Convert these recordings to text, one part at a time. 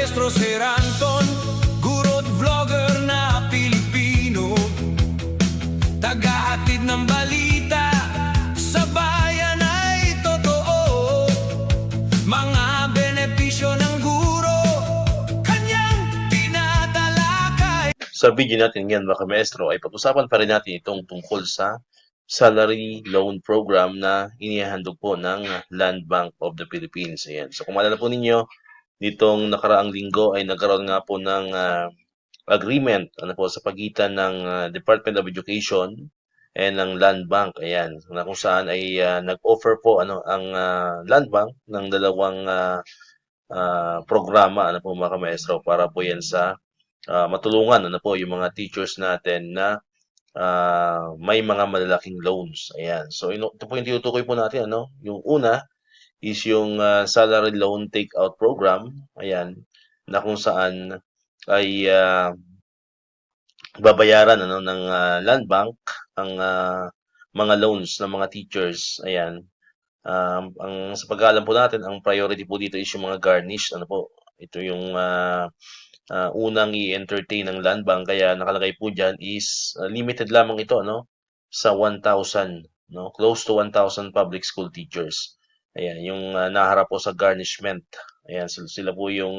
Maestro Sir Anton, guro't vlogger na Pilipino, tagahatid ng balita sa bayan ay totoo. Mga benepisyo ng guro, kanyang tinatalakay. Sa video natin ngayon mga maestro ay pag-usapan pa rin natin itong tungkol sa salary loan program na inihahandog po ng Land Bank of the Philippines. Ayan. So kung maalala po ninyo, nitong nakaraang linggo ay nagkaroon nga po ng agreement sa pagitan ng Department of Education and ng Land Bank. Ayan. Na kung saan ay nag-offer po ang Land Bank ng dalawang programa mga maestro para po yan sa matulungan yung mga teachers natin na may mga malalaking loans. Ayan. So ito po yung tinutukoy po natin Yung una is yung salary loan takeout program. Ayan, na kung saan ay babayaran ng Land Bank ang mga loans ng mga teachers. Ayan. Ang sa pag-aalam po natin, ang priority po dito is yung mga garnished. Ito yung unang i-entertain ng Land Bank, kaya nakalagay po dyan is limited lamang ito sa 1,000, close to 1,000 public school teachers. Ayan, yung naharap po sa garnishment. Ayan, sila po yung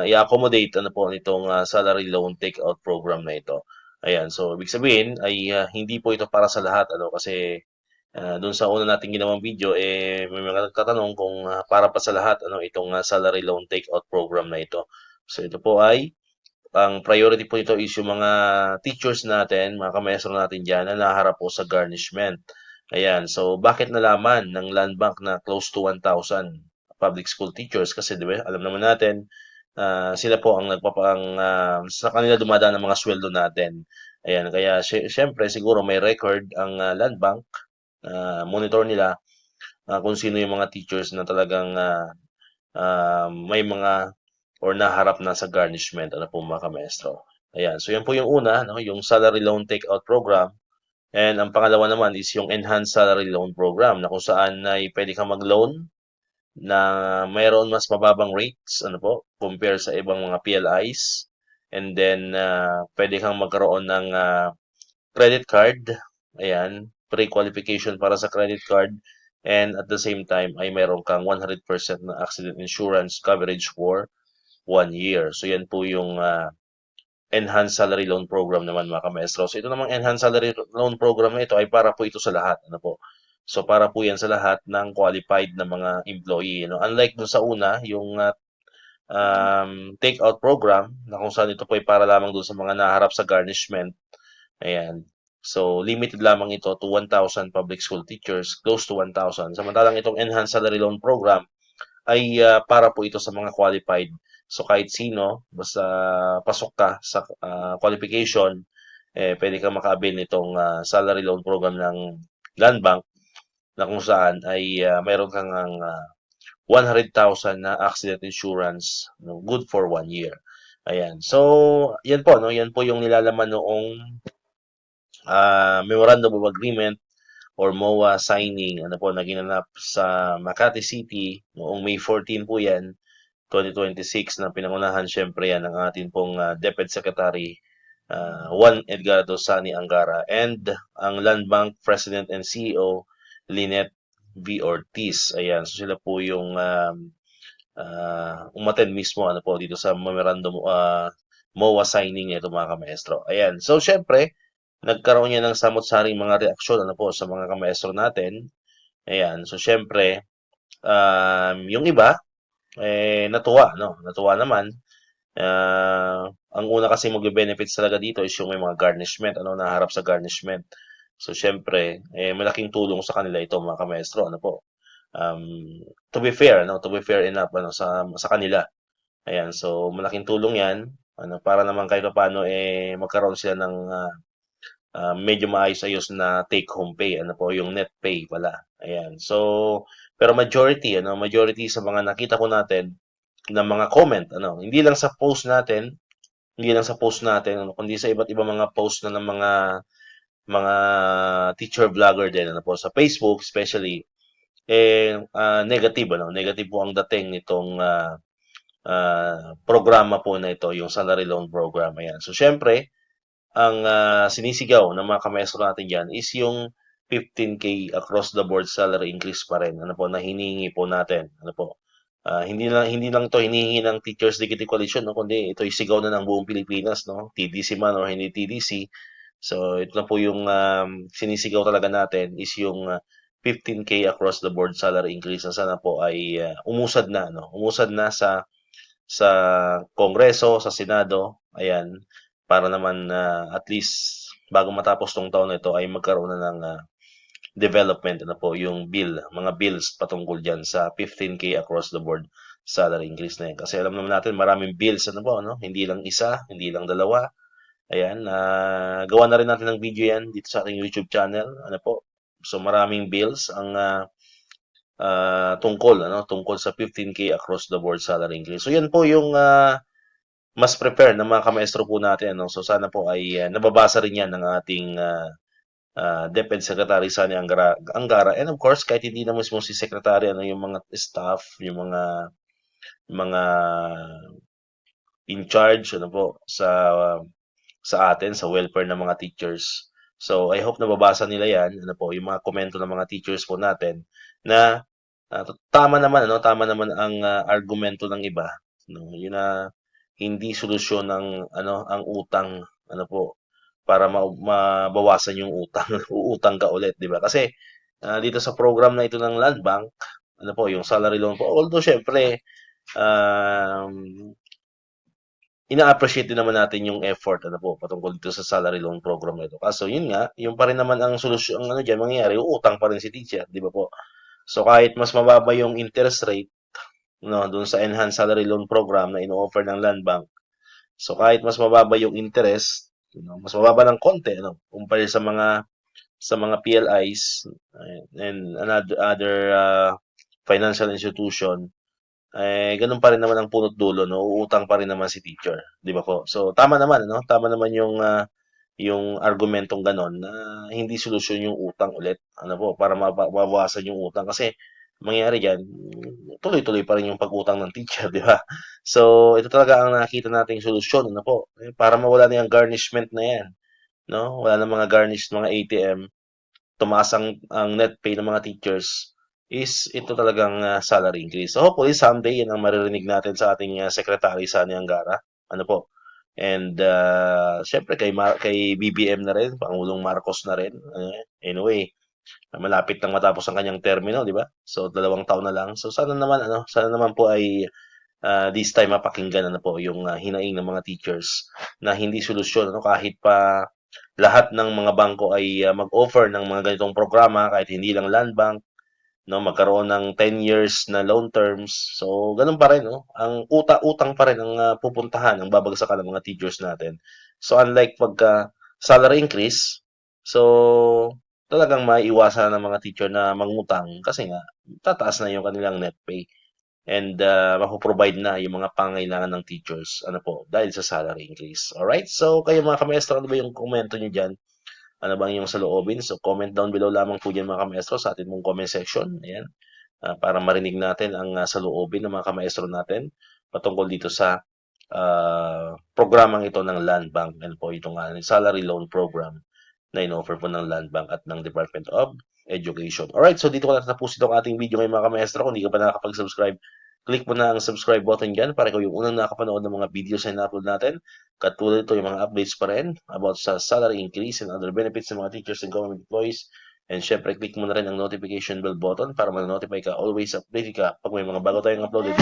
i-accommodate nitong salary loan takeout program na ito. Ayan, so ibig sabihin ay hindi po ito para sa lahat kasi doon sa una nating ginawang video may mga nagtatanong kung para pa sa lahat itong salary loan takeout program na ito. So ito po ay ang priority po ito is yung mga teachers natin, mga kamaestro natin diyan na naharap po sa garnishment. Ayan, so bakit nalaman ng Land Bank na close to 1,000 public school teachers? Kasi diba, alam naman natin sila po ang sa kanila dumadaan ang mga sweldo natin. Ayan, kaya syempre siguro may record ang Land Bank, monitor nila kung sino yung mga teachers na talagang may mga or naharap na sa garnishment mga kamaestro. Ayan, so yan po yung una, yung salary loan takeout program. And ang pangalawa naman is yung enhanced salary loan program na kung saan ay pwede kang mag-loan na mayroon mas mababang rates compare sa ibang mga PLIs. And then pwede kang magkaroon ng credit card. Ayan, pre-qualification para sa credit card. And at the same time ay mayroon kang 100% na accident insurance coverage for 1 year. So yan po yung enhanced salary loan program naman mga kamaestro. So ito namang enhanced salary loan program na ito ay para po ito sa lahat. So para po yan sa lahat ng qualified na mga employee. Unlike dun sa una, yung takeout program na kung saan ito po ay para lamang dun sa mga naharap sa garnishment. Ayan. So limited lamang ito to 1,000 public school teachers, close to 1,000. Samantalang itong enhanced salary loan program ay para po ito sa mga qualified. So kahit sino, basta pasok ka sa qualification, pwede kang maka-avail nitong salary loan program ng Land Bank na kung saan ay mayroon kang 100,000 na accident insurance, good for 1 year. Ayan. So, yan po, yan po yung nilalaman noong Memorandum of Agreement or MOA signing na ginanap sa Makati City noong May 14 po yan, 2026 na pinangunahan syempre yan ng ating pong DepEd Secretary Juan Edgardo Sani Angara and ang Land Bank President and CEO Lynette V. Ortiz. Ayan, so sila po yung umattend mismo dito sa memorandum MOA signing nito mga kamaestro. Ayan, so syempre nagkaroon niya ng samot-saring mga reaksyon sa mga kamaestro natin. Ayan, so syempre yung iba natuwa, natuwa naman. Ang una kasi magbe-benefits talaga dito is yung may mga garnishment, naharap sa garnishment. So syempre, malaking tulong sa kanila ito mga kamaestro, to be fair enough sa kanila. Ayan, so malaking tulong 'yan, para naman kahit paano magkaroon sila ng medyo maayos-ayos na take home pay, yung net pay pala. Ayan. So, pero majority sa mga nakita ko natin na mga comment, hindi lang sa post natin, kundi sa iba't ibang mga post na ng mga teacher vlogger din sa Facebook especially negative po ang dating nitong programa po na ito, yung salary loan program. Ayan. So, syempre, ang sinisigaw ng mga kamaestro natin dyan is yung 15K across the board salary increase pa rin. Ano po, na hinihingi po natin. Ano po, hindi lang to hinihingi ng Teachers Dignity Coalition, no, kundi ito isigaw na ng buong Pilipinas, no, TDC man or hindi TDC. So, ito na po yung sinisigaw talaga natin is yung 15K across the board salary increase na sana po ay umusad na, no? Umusad na sa Kongreso, sa Senado, ayan, para naman at least bago matapos tong taon na ito ay magkaroon na ng development na po yung mga bills patungkol diyan sa 15K across the board salary increase na yan. Kasi alam naman natin maraming bills ano po, no? Hindi lang isa, hindi lang dalawa. Ayan, gawa na rin natin ng video yan dito sa ating YouTube channel. Ano po? So maraming bills ang tungkol sa 15K across the board salary increase. So yan po yung mas prepare ng mga kamaestro po natin, no? So sana po ay nababasa rin yan ng ating DepEd Secretary Sani Angara. And of course, kahit hindi na mismo si Secretary, yung mga staff, yung mga in charge sa atin, sa welfare ng mga teachers. So, I hope nababasa nila yan, yung mga komento ng mga teachers po natin, na tama naman ang argumento ng iba, no? Yun na hindi solusyon ang utang, para mabawasan yung utang, uutang ka ulit, di ba? Kasi, dito sa program na ito ng Land Bank, yung salary loan po, although syempre, ina-appreciate din naman natin yung effort patungkol dito sa salary loan program na ito. Kaso yun nga, yung pa rin naman ang solusyon, diyan mangyayari, uutang pa rin si teacher, di ba po? So kahit mas mababa yung interest rate, no, doon sa enhanced salary loan program na ino-offer ng Land Bank. So kahit mas mababa yung interest, mas mababa ng konti, kumpara sa mga PLIs and other financial institution, ganun pa rin naman ang punot dulo, no? Uutang pa rin naman si teacher, di ba po? So tama naman, Tama naman yung argumentong ganon na hindi solusyon yung utang ulit, para mabawasan yung utang kasi mangyayari diyan, tuloy-tuloy pa rin yung pag-utang ng teacher, di ba? So ito talaga ang nakita nating solusyon, para mawala na yung garnishment na yan, no? Wala na mga garnished mga ATM, tumaas ang net pay ng mga teachers is ito talagang salary increase. So hopefully someday yan ang maririnig natin sa ating Secretary Sani Angara. And syempre kay BBM na rin, Pangulong Marcos na rin. Anyway, malapit nang matapos ang kanyang termino, di ba? So 2 taon na lang. So sana naman po ay this time mapakinggan yung hinaing ng mga teachers na hindi solusyon kahit pa lahat ng mga bangko ay mag-offer ng mga ganitong programa, kahit hindi lang Land Bank, no, magkaroon ng 10 years na loan terms. So, ganun pa rin, no? Ang utang pa rin ang pupuntahan, ang babagsakan ng mga teachers natin. So, unlike pagka salary increase, so, talagang maiiwasan ng mga teacher na mangutang kasi nga, tataas na yung kanilang net pay. And mapoprovide na yung mga pangailangan ng teachers, dahil sa salary increase. Alright? So, kayo mga kamaestro, ano ba yung komento nyo dyan? Ano ba ang iyong saloobin? So, comment down below lamang po dyan mga kamaestro sa ating mong comment section. Ayan. Para marinig natin ang saloobin ng mga kamaestro natin patungkol dito sa programang ito ng Land Bank. Yan po itong salary loan program na in-offer po ng Land Bank at ng Department of Education. Alright, so dito ko natatapusin itong ating video ngayon mga kamaestro. Kung hindi ka pa nakakapag-subscribe, click mo na ang subscribe button dyan para ikaw yung unang nakapanood ng mga videos na in-upload natin. Katulad ito yung mga updates pa rin about sa salary increase and other benefits ng mga teachers and government employees. And syempre, click mo na rin ang notification bell button para ma-notify ka, always update ka pag may mga bago tayong uploaded.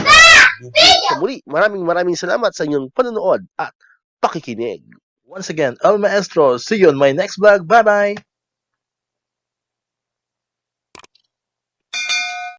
So muli, maraming salamat sa inyong panonood at pakikinig. Once again, El Maestro, see you on my next vlog. Bye-bye!